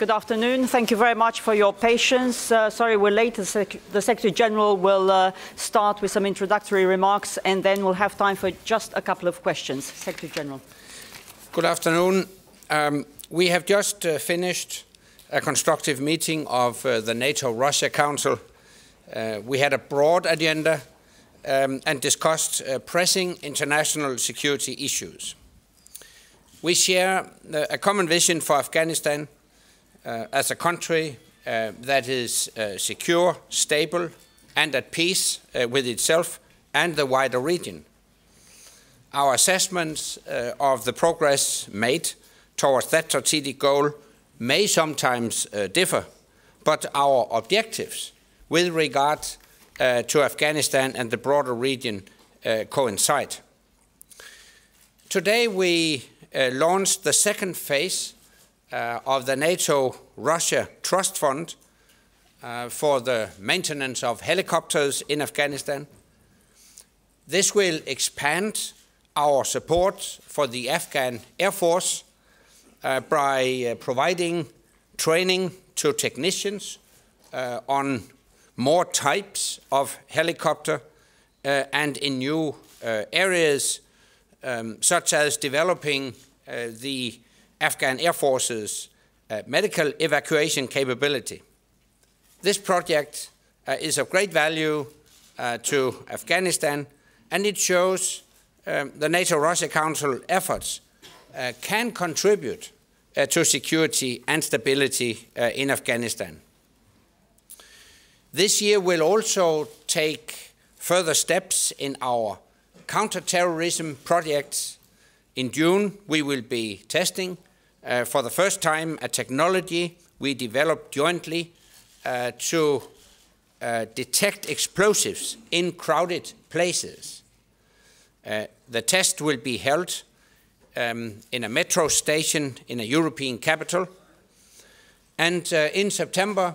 Good afternoon. Thank you very much for your patience. Sorry we're late. The Secretary General will start with some introductory remarks and then we'll have time for just a couple of questions. Secretary General. Good afternoon. We have just finished a constructive meeting of the NATO-Russia Council. We had a broad agenda and discussed pressing international security issues. We share a common vision for Afghanistan as a country that is secure, stable, and at peace with itself and the wider region. Our assessments of the progress made towards that strategic goal may sometimes differ, but our objectives with regard to Afghanistan and the broader region coincide. Today we launched the second phase of the NATO-Russia Trust Fund for the maintenance of helicopters in Afghanistan. This will expand our support for the Afghan Air Force by providing training to technicians on more types of helicopter and in new areas such as developing the Afghan Air Force's medical evacuation capability. This project is of great value to Afghanistan, and it shows the NATO-Russia Council efforts can contribute to security and stability in Afghanistan. This year will also take further steps in our counter-terrorism projects. In June, we will be testing for the first time a technology we developed jointly to detect explosives in crowded places. The test will be held in a metro station in a European capital. And in September,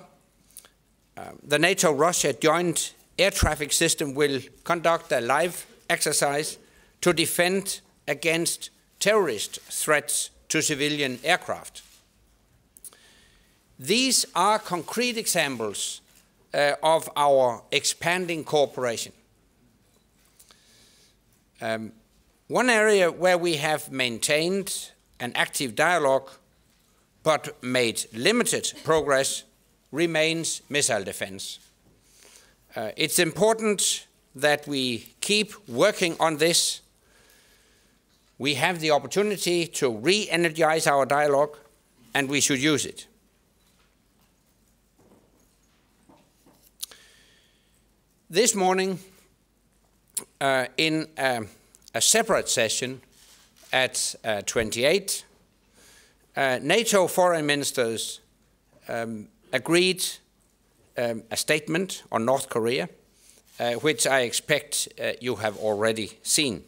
the NATO-Russia Joint Air Traffic System will conduct a live exercise to defend against terrorist threats to civilian aircraft. These are concrete examples of our expanding cooperation. One area where we have maintained an active dialogue but made limited progress remains missile defense. It's important that we keep working on this. We have the opportunity to re-energize our dialogue, and we should use it. This morning, in a separate session at 28, NATO foreign ministers agreed a statement on North Korea, which I expect you have already seen.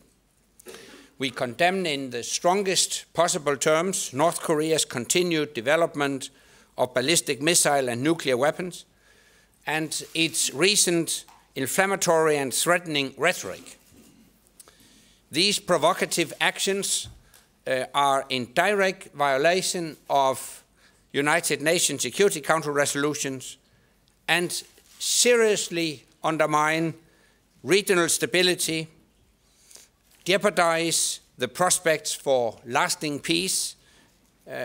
We condemn in the strongest possible terms North Korea's continued development of ballistic missile and nuclear weapons and its recent inflammatory and threatening rhetoric. These provocative actions are in direct violation of United Nations Security Council resolutions and seriously undermine regional stability, jeopardize the prospects for lasting peace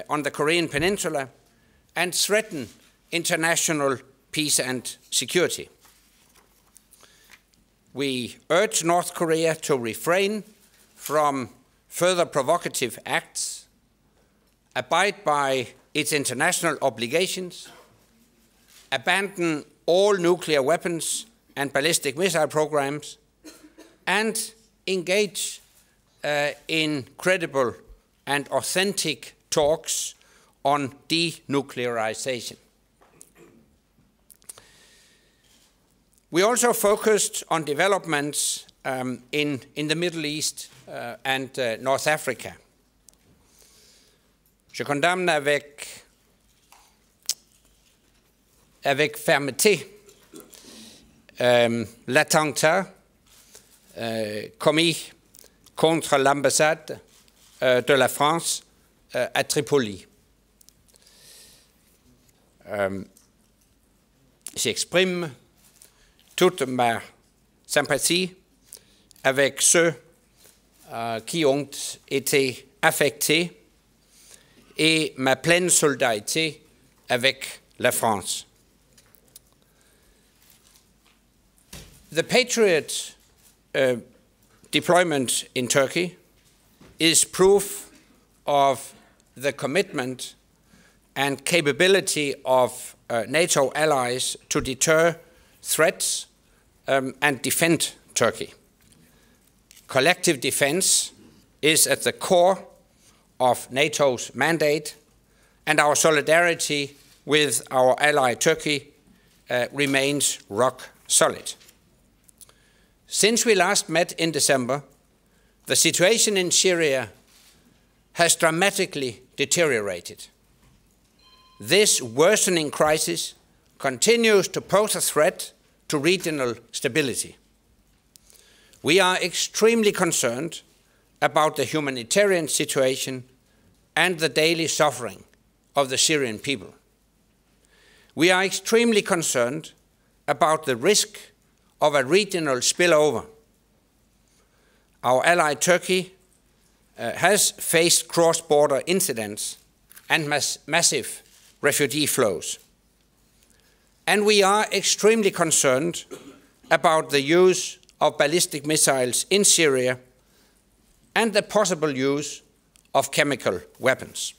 on the Korean Peninsula, and threaten international peace and security. We urge North Korea to refrain from further provocative acts, abide by its international obligations, abandon all nuclear weapons and ballistic missile programs, and engage in credible and authentic talks on denuclearization. We also focused on developments in the Middle East and North Africa. Je condamne avec fermeté l'attentat commis contre l'ambassade de la France à Tripoli. j'exprime toute ma sympathie avec ceux qui ont été affectés et ma pleine solidarité avec la France. The Patriot deployment in Turkey is proof of the commitment and capability of NATO allies to deter threats and defend Turkey. Collective defense is at the core of NATO's mandate, and our solidarity with our ally Turkey remains rock solid. Since we last met in December, the situation in Syria has dramatically deteriorated. This worsening crisis continues to pose a threat to regional stability. We are extremely concerned about the humanitarian situation and the daily suffering of the Syrian people. We are extremely concerned about the risk of a regional spillover. Our ally Turkey has faced cross-border incidents and massive refugee flows. And we are extremely concerned about the use of ballistic missiles in Syria and the possible use of chemical weapons.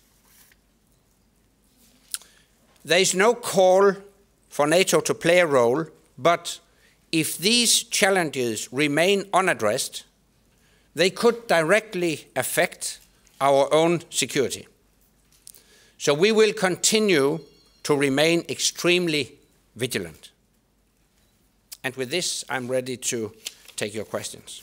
There is no call for NATO to play a role, but if these challenges remain unaddressed, they could directly affect our own security. So we will continue to remain extremely vigilant. And with this, I'm ready to take your questions.